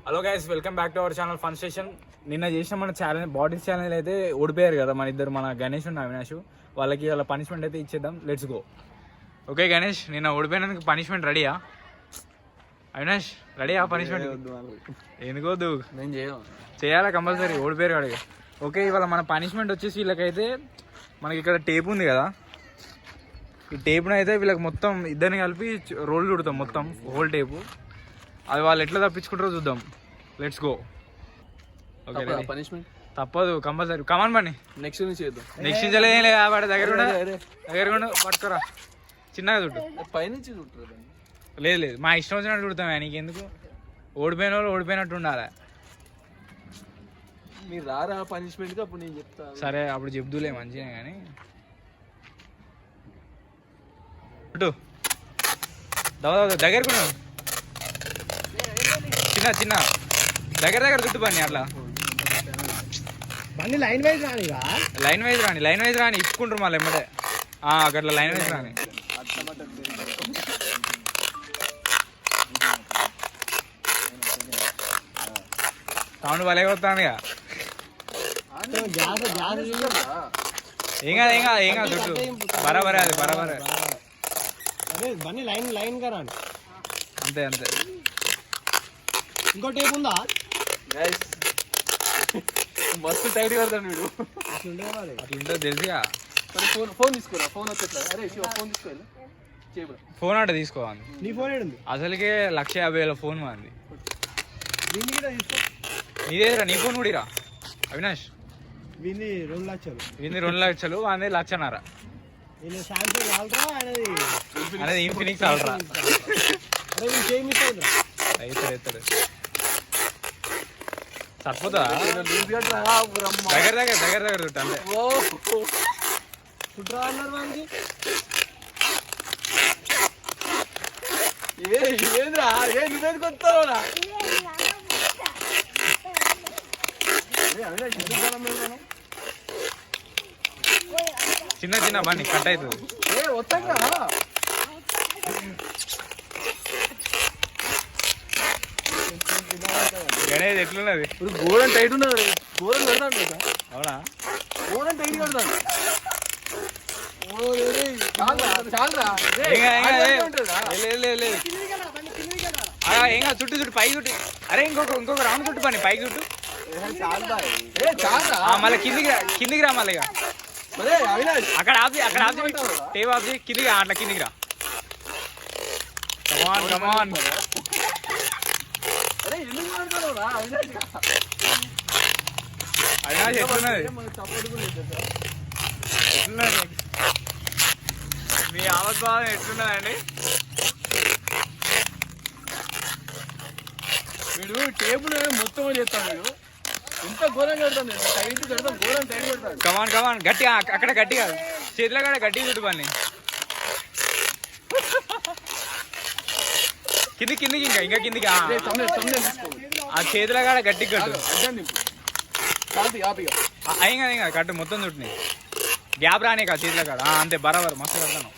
Hello guys, welcome back to our channel fun station. నిన్న చేసిన మన ఛాలెంజ్ బాడీ ఛాలెంజ్ అయితే ఓడిపోయారు కదా మన ఇద్దరు, మన గణేష్ అండ్ అవినాష్. వాళ్ళకి వాళ్ళ పనిష్మెంట్ అయితే ఇచ్చేద్దాం. Let's go. ఓకే గణేష్, నిన్న ఓడిపోయినందుకు పనిష్మెంట్ రెడీయా? అవినాష్ రెడీయా పనిష్మెంట్? ఎందుకోద్దు, నేను చేయాలా కంపల్సరీ, ఓడిపోయారు అడిగా. ఓకే, ఇవాళ మన పనిష్మెంట్ వచ్చేసి వీళ్ళకైతే మనకి ఇక్కడ టేప్ ఉంది కదా, ఈ టేప్ను అయితే వీళ్ళకి మొత్తం ఇద్దరిని కలిపి రోల్ చుడతాం మొత్తం హోల్ టేపు. అది వాళ్ళు ఎట్లా తప్పించుకుంటారో చూద్దాం. Let's go. ఓకే, పనిష్మెంట్ తప్పదు కంపల్సరీ. కమాన్ బన్నీ, నెక్స్ట్ నుంచి చేద్దాం. నెక్స్ట్ నుంచి ఏం లేదు వాడి దగ్గర పట్టుకోరా, చిన్నగా చుట్టు. పైనుంచి చుట్టారు. లేదు లేదు, మా ఇష్టం వచ్చినట్టు చుడతాం. నీకు ఎందుకు? ఓడిపోయిన వాళ్ళు ఓడిపోయినట్టు ఉండాలి. మీరు రారా పనిష్మెంట్కి, అప్పుడు నేను చెప్తా. సరే అప్పుడు చెప్దులే, మంచిగా. కానీ దగ్గరకు చిన్న చిన్న దగ్గర చుట్టు పని అట్లా. లైన్ వైజ్ రాని, లైన్ వైజ్ రాని ఇప్పుకుంటారు మళ్ళీ ఎమ్మటే. అట్లా లైన్ వైజ్ రాని. సౌండ్ భలే వస్తాను. ఏం కాదు చుట్టూ బరాబరే, అది బరాబరే. లైన్ గా రాని, అంతే అంతే. ఇంకో టేప్ ఉందా? మస్తు టైట్ కడతాను వీడు. అట్లుంటుంది తెలుసుగా. ఫోన్ తీసుకోరా, ఫోన్ వచ్చేట్లా. అరే ఫోన్ తీసుకోవాలి. ఫోన్ అంటే తీసుకోవాలి. నీ ఫోన్ ఏడుంది? అసలుకే 150,000 ఫోన్ మాది. నీదేరా, నీ ఫోన్ కూడా అవినాష్. వీంది 2 లక్షలు. వీంది 2 లక్షలు, అనేది 1,50,000. అనేది ఇన్ఫినిక్స్ అల్ట్రా. అవుతాడు సరిపోతుందా? దగ్గర చుట్టూ అంతే. ఏంద్రా కొత్తారా? చిన్న చిన్న బండి కట్ అవుతుంది. గణేష్ ఎట్లున్నది? ఇప్పుడు ఘోరం టైట్ ఉన్నది. ఘోరం కడతాడు. అవునా? ఘోరం టైట్ కడతాడు. ఏం కాదు, చుట్టూ పైకి చుట్టు. అరే ఇంకొక రౌండ్ చుట్టు పని, పైకి చుట్టు. మళ్ళీ కిందికి రా. మళ్ళీ అక్కడ టేప్ ఆఫ్ కిందికి, అట్లా కిందికి రా. కమాన్. అవినాష్ ఎట్లున్నది? మీ ఆవద్భావం ఎట్లున్నదండి? వీడు టేబుల్ మొత్తం చేస్తాడు. వీడు ఎంత ఘోరం కడతాను, టైట్ కడతాం, ఘోరం టైట్ కడతాడు. కమాన్ గట్టిగా, అక్కడ గట్టిగా చేతిలో కూడా గట్టిగా చుట్టు పని. కిందికి ఇంకా కిందికి. ఆ చేతిలో కూడా గట్టిగా కట్టు. ఏం కాదు కట్టు, మొత్తం చుట్టుని. గ్యాప్ రానే కాదు చేతిలో కాడ. అంతే బరాబర్, మస్తు కడతాను.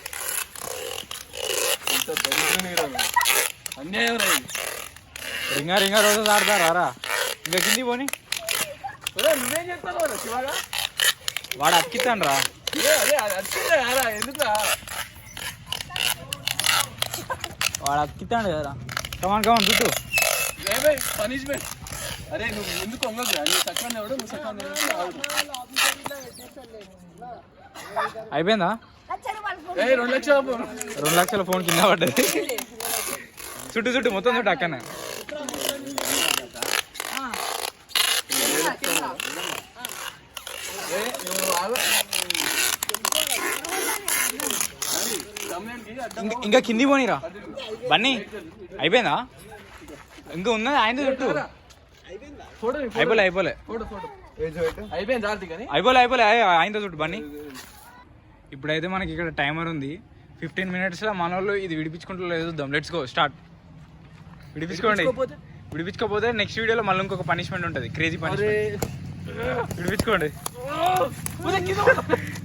రింగా రోజు ఆడతారా? ఇంకా కింది పోని. నువ్వేం చెప్తాను శివగా? వాడు అతికిస్తాను రా. ఎందుకు వాడు అతికిస్తాడు కదా. కమాన్ చుట్టూ. పనిష్మెంట్. అరే నువ్వు ఎందుకు వంగకురా? నువ్వు సక్కని ఎవడు, నువ్వు సక్కని అయిపోయిందా? 2 లక్షల ఫోన్ కింద పడ్డది. చుట్టూ మొత్తం చుట్టూ అక్కనే. ఇంకా కింది పోనీరా బన్నీ. అయిపోయిందా? ఇంకా ఉన్నది ఆయన చుట్టూ. అయిపోలే ఆయన చుట్టూ బన్నీ. ఇప్పుడైతే మనకి ఇక్కడ టైమర్ ఉంది. 15 minutesలో మన వాళ్ళు ఇది విడిపించుకుంటూ చూద్దాం. Let's go, start. విడిపించుకోకపోతే నెక్స్ట్ వీడియోలో మళ్ళీ ఇంకొక పనిష్మెంట్ ఉంటుంది, క్రేజీ పనిష్మెంట్. విడిపించుకోండి.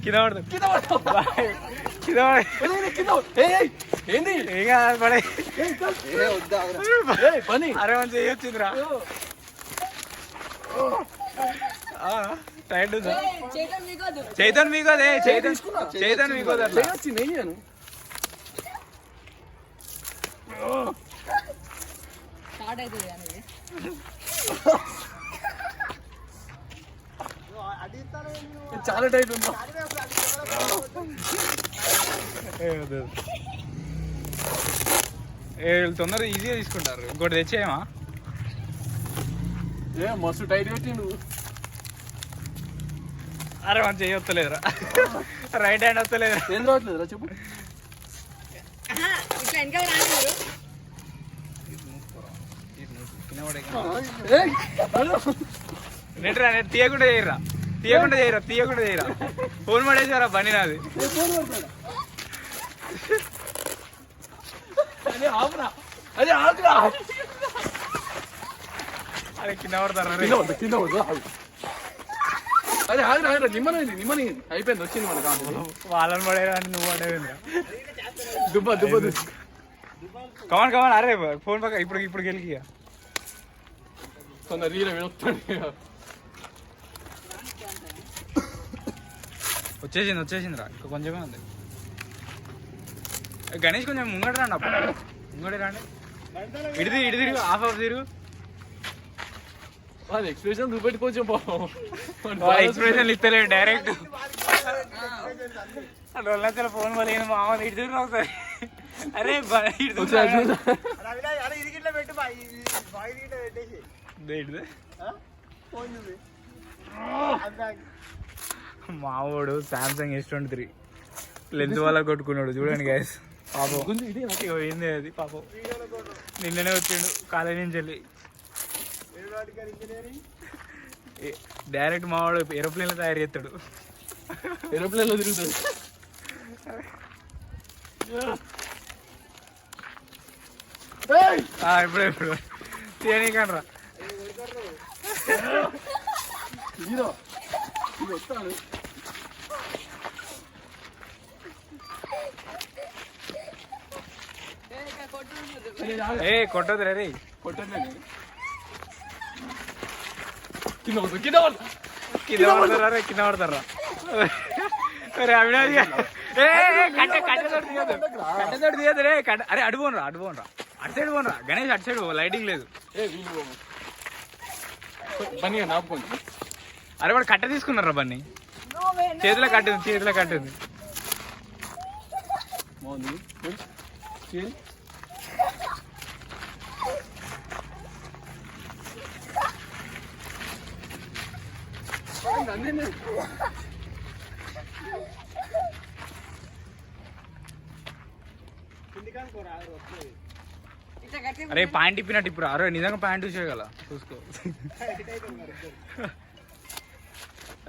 కింద పడతాం. కింద ఏంది ఏం కాదు పడే పని అరే మంచి చేయొచ్చిందిరా టైట్ ఉందా చైతన్ మీకోదే చైతన్ మీకోదు అట్లా వచ్చింది ఏం చేయను చాలా టైట్ ఉందా తొందరగా ఈజీగా తీసుకుంటారు ఇంకోటి తెచ్చేయమా ఏ మస్తు టైట్ పెట్టిండు అరే మనం చేయొత్తలేదురా రైట్ హ్యాండ్ వస్తలేదురా ఏం రావట్లేదురా చెప్పు నెట్రా నెట్ తీయకుండా చేయరా ఫోన్ పడేసారా బండి నాది అదే ఆపురా అదే ఆగురా అరే కింద పడతారా కింద అదే ఆగురా నిమ్మని అయిపోయింది వచ్చింది మన కాదు వాళ్ళని పడేరా అని నువ్వు పడేవిందిరా దుబ్బ కమాన్ అరే ఫోన్ పక్క ఇప్పుడు గెలికి కొంత రీల వినొస్తాడు వచ్చేసిందిరా ఇంకా కొంచెమే ఉంది గణేష్ కొంచెం ముంగట రండి అప్పుడు ముంగట రండి ఇటు తిరుగు ఆఫ్ తిరుగు వాళ్ళ ఎక్స్ప్రెషన్ చూపెట్టి కొంచెం ఎక్స్ప్రెషన్ ఇస్తలేడు డైరెక్ట్ రోజుల ఫోన్ వల్ల మామూలు ఇటు తిరుగు ఒకసారి అరే మావోడు సామ్సంగ్ S23 లెన్స్ వల్ల కొట్టుకున్నాడు చూడండి గైస్ పాపం ఏంది అది పాపం నిన్ననే వచ్చిండు కాలేజీ నుంచి వెళ్ళి డైరెక్ట్ మావాడు ఏరోప్లేన్లో తయారు చేస్తాడు ఏరోప్లేన్లో తిరుగుతుంది ఇప్పుడు తీయనీకండ్రా కొట్టదు రే కింద పడతారా అవినాది కట్టెతోటి తీయదు రే అరే అడుగునరా అటు సైడ్ పోనరా గణేష్ అటు సైడ్ లైటింగ్ లేదు బన్నీ నాపుకోండి అరే వాడు కట్ట తీసుకున్నారా బన్నీ చేతిలో కట్టింది బాగుంది అరే ప్యాంట్ ఇప్పినట్టు ఇప్పుడు అరే నిజంగా ప్యాంట్ చూసేయగల చూసుకో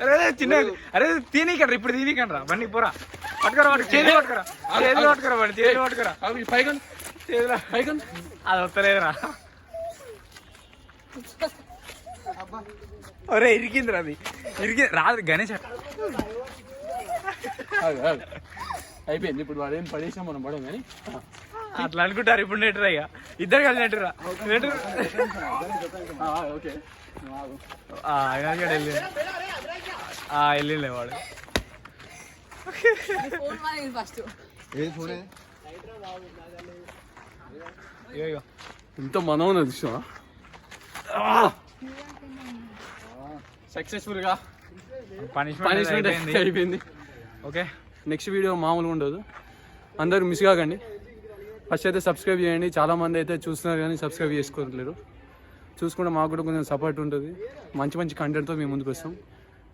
అరే చిన్న అరే తినకండి ఇప్పుడు తినకండి బండి పోరా పట్టుకరా చేతులు పట్టుకరా బండి చేతులు పట్టుకరా అది వస్తలేదురా అరే ఇరికిందిరా అది రాదు గణేష్ అయిపోయింది ఇప్పుడు వాడు ఏం పడేసాం మనం పడం కానీ అట్లా అనుకుంటారు ఇప్పుడు నెట్టురా ఇక ఇద్దరు కలిసి నెట్టురా ఓకే వెళ్ళిండే వాడు ఇంత మనం ఉన్నది సక్సెస్ఫుల్ గా పనిష్మెంట్ అయిపోయింది. ఓకే నెక్స్ట్ వీడియో మామూలుగా ఉండదు, అందరూ మిస్ కాకండి. ఫస్ట్ అయితే సబ్స్క్రైబ్ చేయండి, చాలామంది అయితే చూస్తున్నారు కానీ సబ్స్క్రైబ్ చేసుకోలేరు. చూసుకుంటే మాకు కూడా కొంచెం సపోర్ట్ ఉంటుంది. మంచి కంటెంట్తో మేము ముందుకు వస్తాం.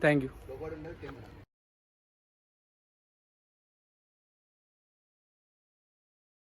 Thank you.